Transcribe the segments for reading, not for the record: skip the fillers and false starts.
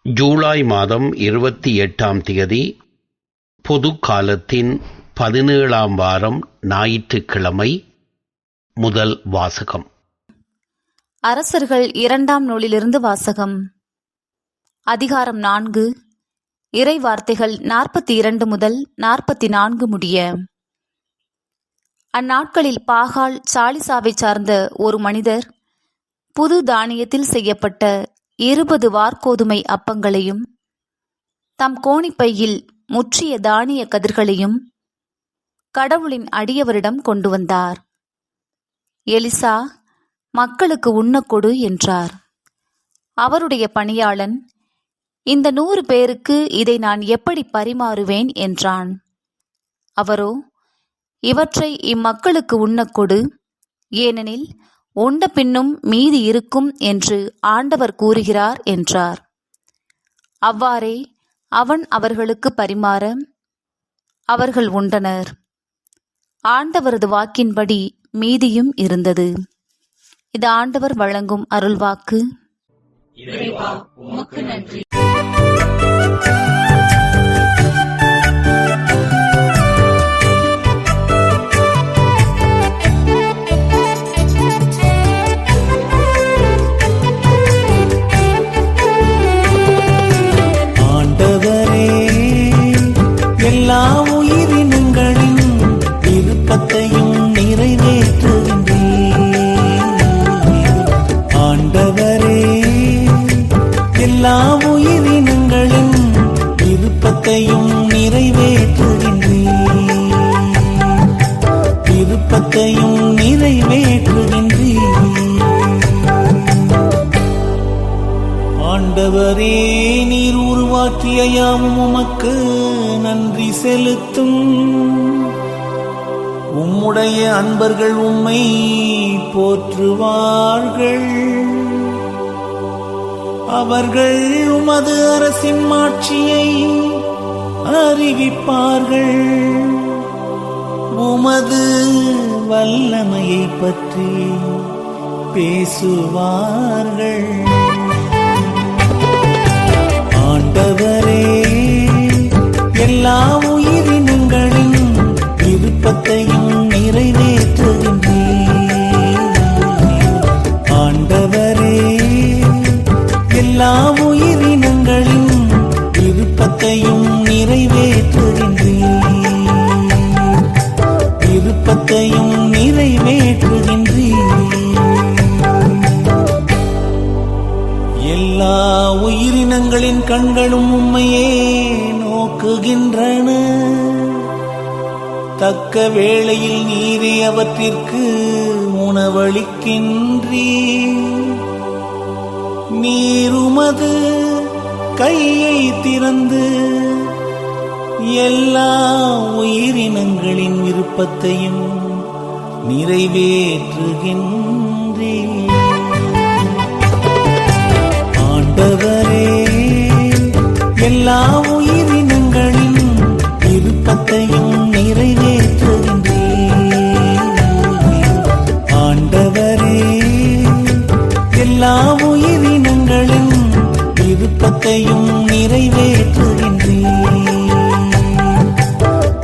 ஜூலை மாதம் 28ஆம் தேதி பொது காலத்தின் 17ஆம் வாரம் ஞாயிற்றுக்கிழமை. முதல் வாசகம். அரசர்கள் 2ஆம் நூலிலிருந்து வாசகம். அதிகாரம் 4, இறை வார்த்தைகள் 42 முதல் 44 முடிய. அந்நாட்களில் பாகால் சாலிசாவைச் சார்ந்த ஒரு மனிதர் புது தானியத்தில் செய்யப்பட்ட 20 வார்கோதுமை அப்பங்களையும் தம் கோணிப்பையில் முற்றிய தானிய கதிர்களையும் கடவுளின் அடியவரிடம் கொண்டு வந்தார். எலிசா, மக்களுக்கு உண்ணக்கொடு என்றார். அவருடைய பணியாளன், இந்த 100 பேருக்கு இதை நான் எப்படி பரிமாறுவேன் என்றான். அவரோ, இவற்றை இம்மக்களுக்கு உண்ணக்கொடு, ஏனெனில் உண்ட பின்னும் மீதி இருக்கும் என்று ஆண்டவர் கூறுகிறார் என்றார். அவ்வாறே அவன் அவர்களுக்கு பரிமாற அவர்கள் உண்டனர். ஆண்டவரது வாக்கின்படி மீதியும் இருந்தது. இது ஆண்டவர் வழங்கும் அருள்வாக்கு. இறைவா, உமக்கு நன்றி. எல்லா உயிரினங்களின் விருப்பத்தையும் நிறைவேற்றுகின்றீர். ஆண்டவரே, எல்லா உயிரினங்களின் விருப்பத்தையும் நிறைவேற்றுகின்றீர். விருப்பத்தையும் நிறைவேற்றுகின்றீர். ஆண்டவரே, நீர் உருவாக்கிய யாவும் உமக்கு நன்றி செலுத்தும். உம்முடைய அன்பர்கள் உம்மை போற்றுவார்கள். அவர்கள் உமது அரசின் மாட்சியை அறிவிப்பார்கள். உமது வல்லமையை பற்றி பேசுவார்கள். ஆண்டவரே, எல்லா உயிரினங்களின் விருப்பத்தையும் நிறைவேற்றுகின்றீர். ஆண்டவரே, எல்லா உயிரினங்களின் விருப்பத்தையும் நிறைவேற்றுகின்றீர். விருப்பத்தையும் நிறைவேற்றுகின்றீர். எல்லா உயிரினங்களின் கண்களும் உம்மையே நோக்குகின்றன. தக்க வேளையில் நீரே அவற்றிற்கு உணவளிக்கின்றீர். நீர் உமது கையை திறந்து எல்லா உயிரினங்களின் விருப்பத்தையும் நிறைவேற்றுகின்றீர். ஆண்டவரே, எல்லா உயிரினங்களின் விருப்பத்தையும் நிறைவேற்றுகின்றீர். ஆண்டவரே, எல்லா உயிரினங்களின் விருப்பத்தையும் நிறைவேற்றுகின்றீர்.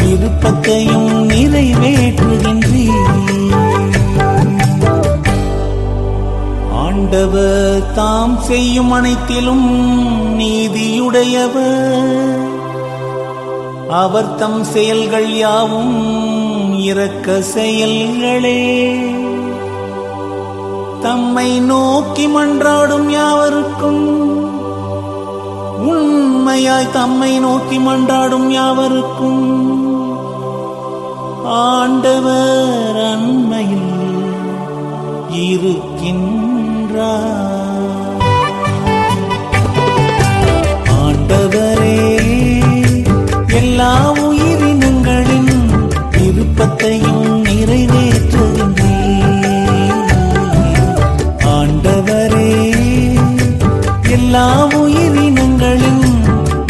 விருப்பத்தையும் நிறைவேற்றுகின்றீர். ஆண்டவர் தாம் செய்யும் அனைத்திலும் நீதியுடையவர். அவர் தம் செயல்கள் யாவும் இரக்க செயல்களே. தம்மை நோக்கி மன்றாடும் யாவருக்கும், உண்மையாய் தம்மை நோக்கி மன்றாடும் யாவருக்கும் ஆண்டவர் அண்மையில் இருக்கின்றார். ஆண்டவரே, எல்லா உயிரினங்களின் விருப்பத்தையும் நிறைவேற்றுகின்றீர். ஆண்டவரே, எல்லா உயிரினங்களின்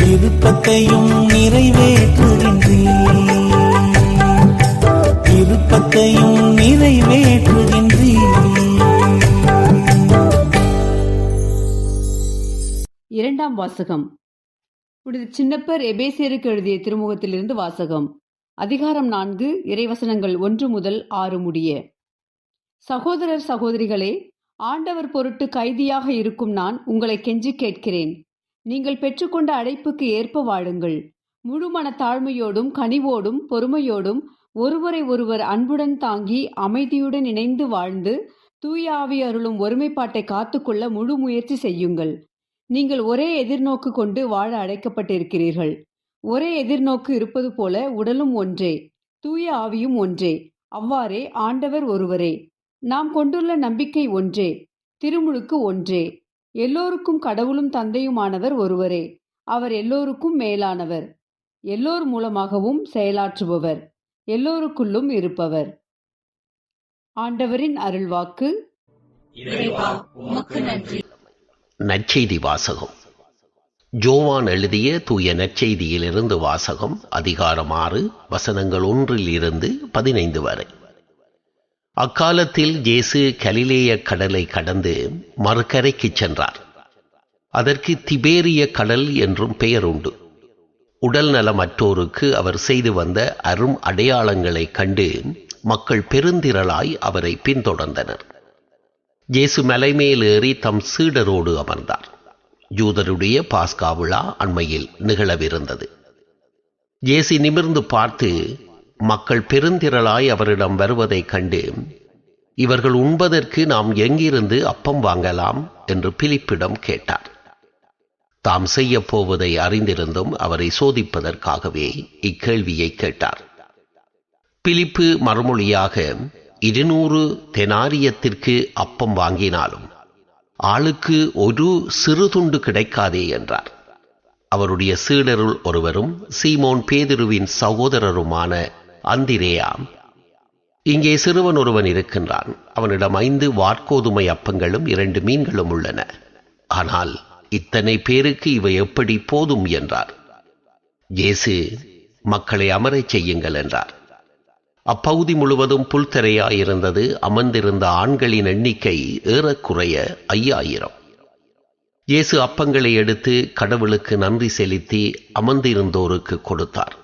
விருப்பத்தையும் நிறைவேற்றுகின்றீர். விருப்பத்தையும் நிறைவேற்றுகின்றீர். இரண்டாம் வாசகம். புனித சின்னப்பர் எபேசியருக்கு எழுதிய திருமுகத்திலிருந்து வாசகம். அதிகாரம் 4, இறைவசனங்கள் 1 முதல் 6 முடிய. சகோதரர் சகோதரிகளே, ஆண்டவர் பொருட்டு கைதியாக இருக்கும் நான் உங்களை கெஞ்சி கேட்கிறேன். நீங்கள் பெற்றுக்கொண்ட அழைப்புக்கு ஏற்ப வாழுங்கள். முழு மன தாழ்மையோடும் கனிவோடும் பொறுமையோடும் ஒருவரை ஒருவர் அன்புடன் தாங்கி அமைதியுடன் இணைந்து வாழ்ந்து தூய ஆவி அருளும் ஒருமைப்பாட்டை காத்துக்கொள்ள முழு முயற்சி செய்யுங்கள். நீங்கள் ஒரே எதிர்நோக்கு கொண்டு வாழ அழைக்கப்பட்டிருக்கிறீர்கள். ஒரே எதிர்நோக்கு இருப்பது போல உடலும் ஒன்றே, தூய ஆவியும் ஒன்றே. அவ்வாறே ஆண்டவர் ஒருவரே. நாம் கொண்டுள்ள நம்பிக்கை ஒன்றே, திருமுழுக்கு ஒன்றே. எல்லோருக்கும் கடவுளும் தந்தையுமானவர் ஒருவரே. அவர் எல்லோருக்கும் மேலானவர், எல்லோர் மூலமாகவும் செயலாற்றுபவர், எல்லோருக்குள்ளும் இருப்பவர். ஆண்டவரின் அருள்வாக்கு. இறைவா, உமக்கு நன்றி. நற்செய்தி வாசகம். ஜோவான் எழுதிய தூய நற்செய்தியிலிருந்து வாசகம். அதிகாரம் 6, வசனங்கள் 1-15 வரை. அக்காலத்தில் இயேசு கலிலேய கடலை கடந்து மறுகரைக்கு சென்றார். அதற்கு திபேரிய கடல் என்றும் பெயர் உண்டு. உடல் நலமற்றோருக்கு அவர் செய்து வந்த அரும் அடையாளங்களை கண்டு மக்கள் பெருந்திரளாய் அவரை பின்தொடர்ந்தனர். இயேசு மலைமேல் ஏறி தம் சீடரோடு அமர்ந்தார். யூதருடைய பாஸ்கா விழா அண்மையில் நிகழவிருந்தது. இயேசு நிமிர்ந்து பார்த்து மக்கள் பெருந்திரளாய் அவரிடம் வருவதைக் கண்டு, இவர்கள் உண்பதற்கு நாம் எங்கிருந்து அப்பம் வாங்கலாம் என்று பிலிப்பிடம் கேட்டார். தாம் செய்ய போவதை அறிந்திருந்தும் அவரை சோதிப்பதற்காகவே இக்கேள்வியை கேட்டார். பிலிப்பு மறுமொழியாக, 200 தெனாரியத்திற்கு அப்பம் வாங்கினாலும் ஆளுக்கு ஒரு சிறு துண்டு கிடைக்காதே என்றார். அவருடைய சீடருள் ஒருவரும் சீமோன் பேதுருவின் சகோதரருமான அந்திரேயா, இங்கே சிறுவன் ஒருவன் இருக்கின்றான். அவனிடம் 5 வாற்கோதுமை அப்பங்களும் 2 மீன்களும் உள்ளன. ஆனால் இத்தனை பேருக்கு இவை எப்படி போதும் என்றார். இயேசு, மக்களை அமரச் செய்யுங்கள் என்றார். அப்பகுதி முழுவதும் புல்தரையாயிருந்தது. அமர்ந்திருந்த ஆண்களின் எண்ணிக்கை ஏறக்குறைய 5000. இயேசு அப்பங்களை எடுத்து கடவுளுக்கு நன்றி செலுத்தி அமர்ந்திருந்தோருக்கு கொடுத்தார்.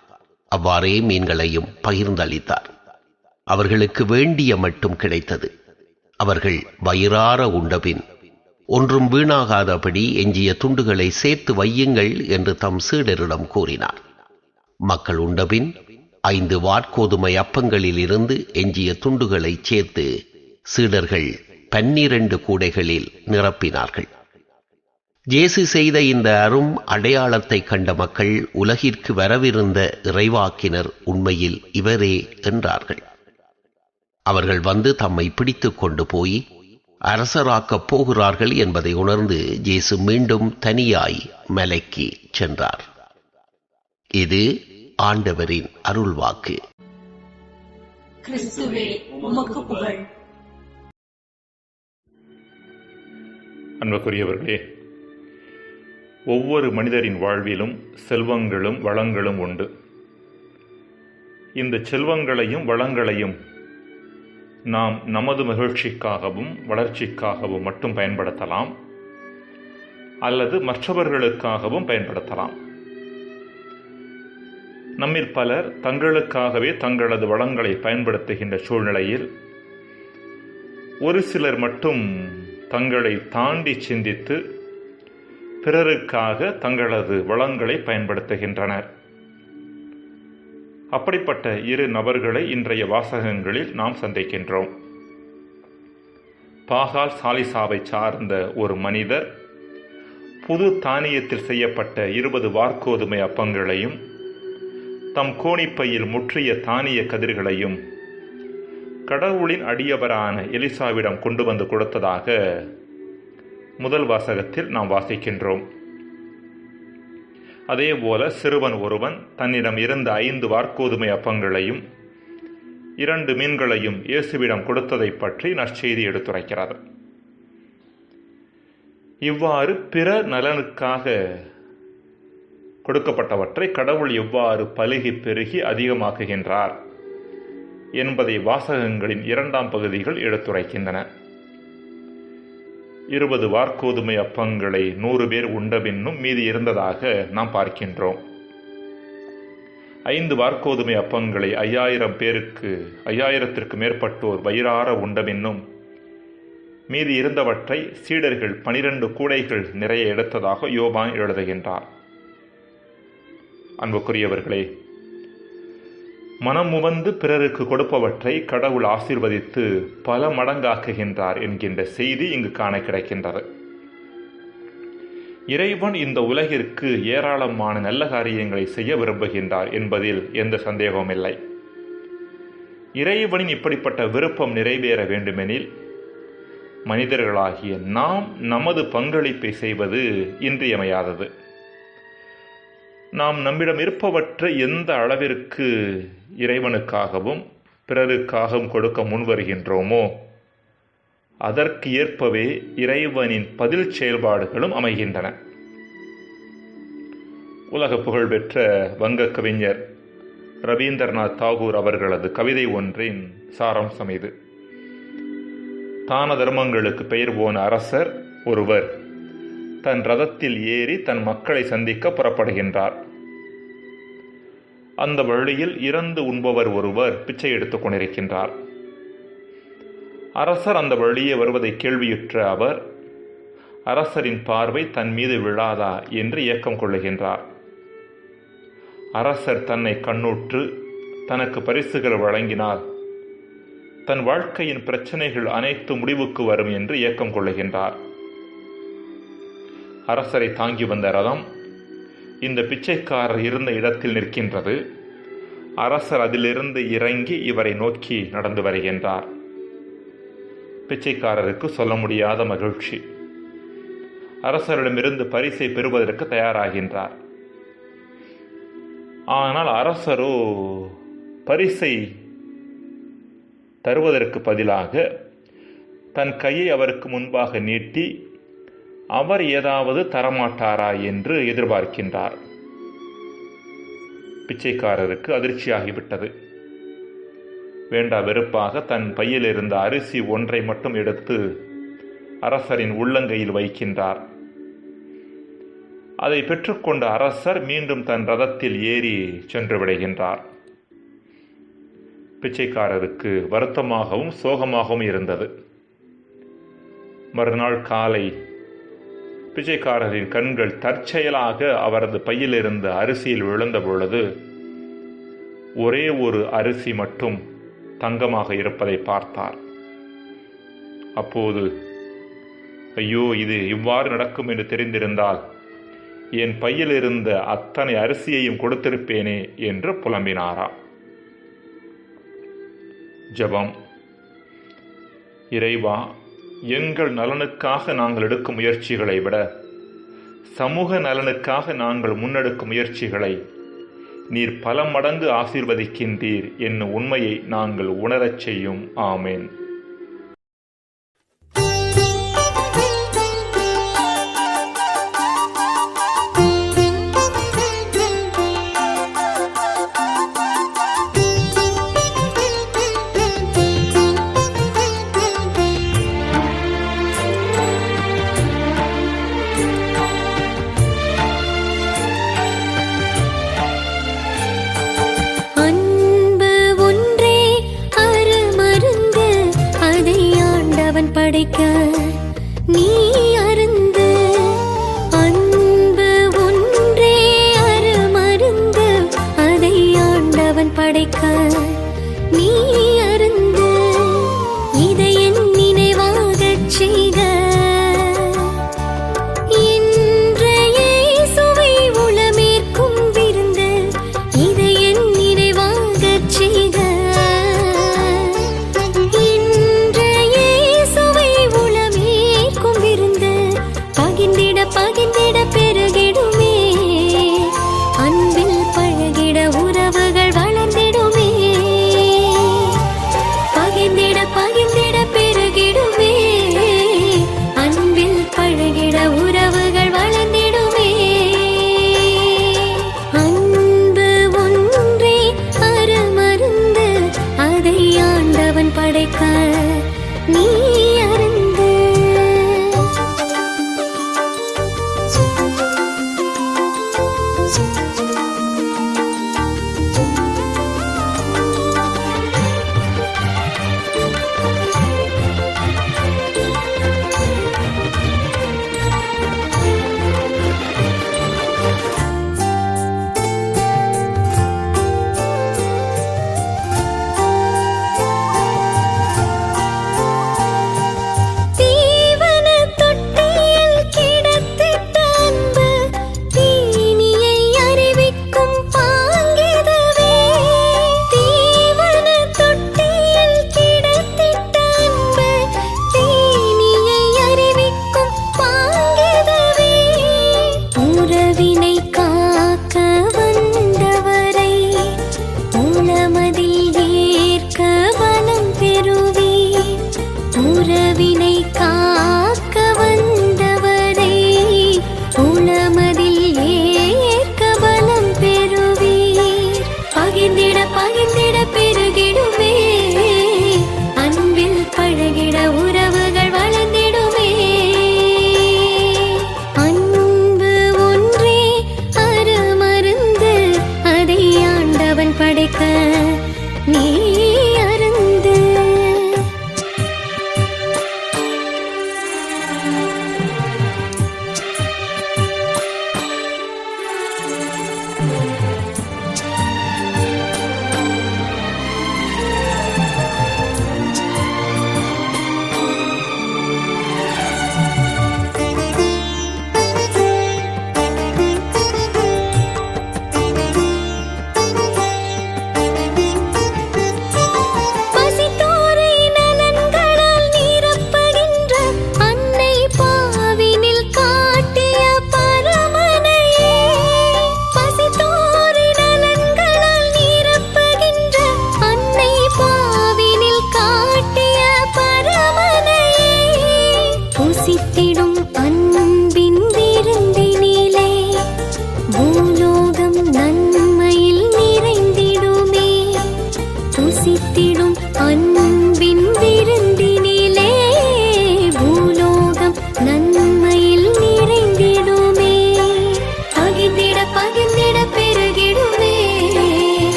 அவ்வாறே மீன்களையும் பகிர்ந்தளித்தார். அவர்களுக்கு வேண்டிய மட்டும் கிடைத்தது. அவர்கள் வயிறார உண்டபின், ஒன்றும் வீணாகாதபடி எஞ்சிய துண்டுகளை சேர்த்து வையுங்கள் என்று தம் சீடரிடம் கூறினார். மக்கள் உண்டபின் 5 வாற்கோதுமை அப்பங்களில் இருந்து எஞ்சிய துண்டுகளை சேர்த்து சீடர்கள் 12 கூடைகளில் நிரப்பினார்கள். இயேசு செய்த இந்த அரும் அடையாளத்தை கண்ட மக்கள், உலகிற்கு வரவிருந்த இறைவாக்கினர் உண்மையில் இவரே என்றார்கள். அவர்கள் வந்து தம்மை பிடித்து கொண்டு போய் அரசராக்கப் போகிறார்கள் என்பதை உணர்ந்து இயேசு மீண்டும் தனியாய் மலைக்கு சென்றார். இது ஆண்டவரின் அருள்வாக்கு. கிறிஸ்துவே, உமக்கு புகழ். அன்புக்குரியவர்களே, ஒவ்வொரு மனிதரின் வாழ்விலும் செல்வங்களும் வளங்களும் உண்டு. இந்த செல்வங்களையும் வளங்களையும் நாம் நமது மகிழ்ச்சிக்காகவும் வளர்ச்சிக்காகவும் மட்டும் பயன்படுத்தலாம், அல்லது மற்றவர்களுக்காகவும் பயன்படுத்தலாம். நம்மில் பலர் தங்களுக்காகவே தங்களது வளங்களை பயன்படுத்துகின்ற சூழ்நிலையில், ஒரு சிலர் மட்டும் தங்களை தாண்டி சிந்தித்து பிறருக்காக தங்களது வளங்களை பயன்படுத்துகின்றனர். அப்படிப்பட்ட 2 நபர்களை இன்றைய வாசகங்களில் நாம் சந்திக்கின்றோம். பாகால் சாலிசாவை சார்ந்த ஒரு மனிதர் புது தானியத்தில் செய்யப்பட்ட 20 வாற்கோதுமை அப்பங்களையும் தம் கோணிப்பையில் முற்றிய தானிய கதிர்களையும் கடவுளின் அடியவரான எலிசாவிடம் கொண்டு வந்து கொடுத்ததாக முதல் வாசகத்தில் நாம் வாசிக்கின்றோம். அதேபோல சிறுவன் ஒருவன் தன்னிடம் இருந்த 5 வாற்கோதுமை அப்பங்களையும் 2 மீன்களையும் இயேசுவிடம் கொடுத்ததை பற்றி நற்செய்தி எடுத்துரைக்கிறது. இவ்வாறு பிற நலனுக்காக கொடுக்கப்பட்டவற்றை கடவுள் எவ்வாறு பலுகி பெருகி அதிகமாக்குகின்றார் என்பதை வாசகங்களின் 2ஆம் பகுதிகள் எடுத்துரைக்கின்றன. 20 வார்க்கோதுமை அப்பங்களை 100 பேர் உண்டபின்னும் மீதி இருந்ததாக நாம் பார்க்கின்றோம். 5 வார்க்கோதுமை அப்பங்களை 5000த்திற்கு மேற்பட்டோர் வயிறார உண்டபின்னும் மீதி இருந்தவற்றை சீடர்கள் 12 கூடைகள் நிறைய எடுத்ததாக யோவான் எழுதுகின்றார். அன்புக்குரியவர்களே, மனமுவந்து பிறருக்கு கொடுப்பவற்றை கடவுள் ஆசீர்வதித்து பல மடங்காக்குகின்றார் என்கின்ற செய்தி இங்கு காண கிடைக்கின்றது. இறைவன் இந்த உலகிற்கு ஏராளமான நல்ல காரியங்களை செய்ய விரும்புகின்றார் என்பதில் எந்த சந்தேகமும் இல்லை. இறைவனின் இப்படிப்பட்ட விருப்பம் நிறைவேற வேண்டுமெனில் மனிதர்களாகிய நாம் நமது பங்களிப்பை செய்வது இன்றியமையாதது. நாம் நம்மிடம் இருப்பவற்றை எந்த அளவிற்கு இறைவனுக்காகவும் பிறருக்காகவும் கொடுக்க முன்வருகின்றோமோ அதற்கு ஏற்பவே இறைவனின் பதில் செயல்பாடுகளும் அமைகின்றன. உலக புகழ்பெற்ற வங்க கவிஞர் ரவீந்திரநாத் தாகூர் அவர்களது கவிதை ஒன்றின் சாராம்சம் இது. தான தர்மங்களுக்கு பெயர் போன அரசர் ஒருவர் தன் ரதத்தில் ஏறி தன் மக்களை சந்திக்க புறப்படுகின்றார். அந்த வழியில் இறந்து உண்பவர் ஒருவர் பிச்சை எடுத்துக் கொண்டிருக்கின்றார். அரசர் அந்த வழியே வருவதை கேள்வியுற்ற அவர் அரசரின் பார்வை தன் மீது விழாதா என்று ஏக்கம் கொள்ளுகின்றார். அரசர் தன்னை கண்ணுற்று தனக்கு பரிசுகள் வழங்கினால் தன் வாழ்க்கையின் பிரச்சனைகள் அனைத்து முடிவுக்கு வரும் என்று ஏக்கம் கொள்ளுகின்றார். அரசரை தாங்கி வந்த ரதம் இந்த பிச்சைக்காரர் இருந்த இடத்தில் நிற்கின்றது. அரசர் அதிலிருந்து இறங்கி இவரை நோக்கி நடந்து வருகின்றார். பிச்சைக்காரருக்கு சொல்ல முடியாத மகிழ்ச்சி. அரசரிடமிருந்து பரிசை பெறுவதற்கு தயாராகின்றார். ஆனால் அரசரோ பரிசை தருவதற்கு பதிலாக தன் கையை அவருக்கு முன்பாக நீட்டி அவர் ஏதாவது தரமாட்டாரா என்று எதிர்பார்க்கின்றார். பிச்சைக்காரருக்கு அதிர்ச்சியாகிவிட்டது. வேண்டா வெறுப்பாக தன் பையில் இருந்த அரிசி ஒன்றை மட்டும் எடுத்து அரசரின் உள்ளங்கையில் வைக்கின்றார். அதை பெற்றுக்கொண்ட அரசர் மீண்டும் தன் ரதத்தில் ஏறி சென்று விடுகின்றார். பிச்சைக்காரருக்கு வருத்தமாகவும் சோகமாகவும் இருந்தது. மறுநாள் காலை பிச்சைக்காரரின் கண்கள் தற்செயலாக அவரது பையில் இருந்த அரிசியில் விழுந்த பொழுது ஒரே ஒரு அரிசி மட்டும் தங்கமாக இருப்பதை பார்த்தார். அப்போது ஐயோ, இது இவ்வாறு நடக்கும் என்று தெரிந்திருந்தால் என் பையில் இருந்த அத்தனை அரிசியையும் கொடுத்திருப்பேனே என்று புலம்பினாராம். ஜெபம். இறைவா, எங்கள் நலனுக்காக நாங்கள் எடுக்கும் முயற்சிகளை விட சமூக நலனுக்காக நாங்கள் முன்னெடுக்கும் முயற்சிகளை நீர் பல மடங்கு ஆசீர்வதிக்கின்றீர் என்னும் உண்மையை நாங்கள் உணரச் செய்யும். ஆமேன். படைக்க நீ அருந்து, அன்பு ஒன்றே அருமருந்து, அதை ஆண்டவன் படைக்க நீ அருந்து, இதை என் நினைவாகச் செய்க. இன்றைய இயேசுவை உளமேற்கும் விருந்து, இதை என் நினைவாகச் செய்க. உளமே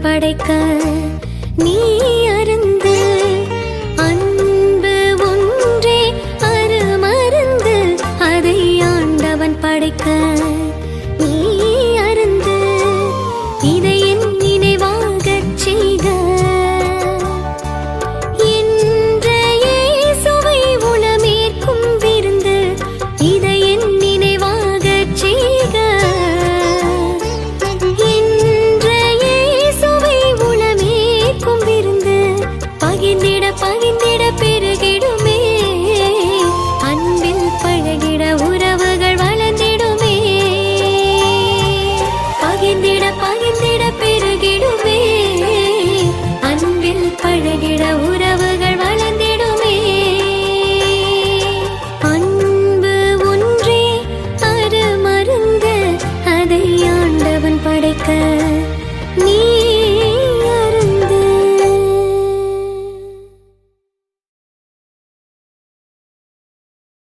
படைக்க நீ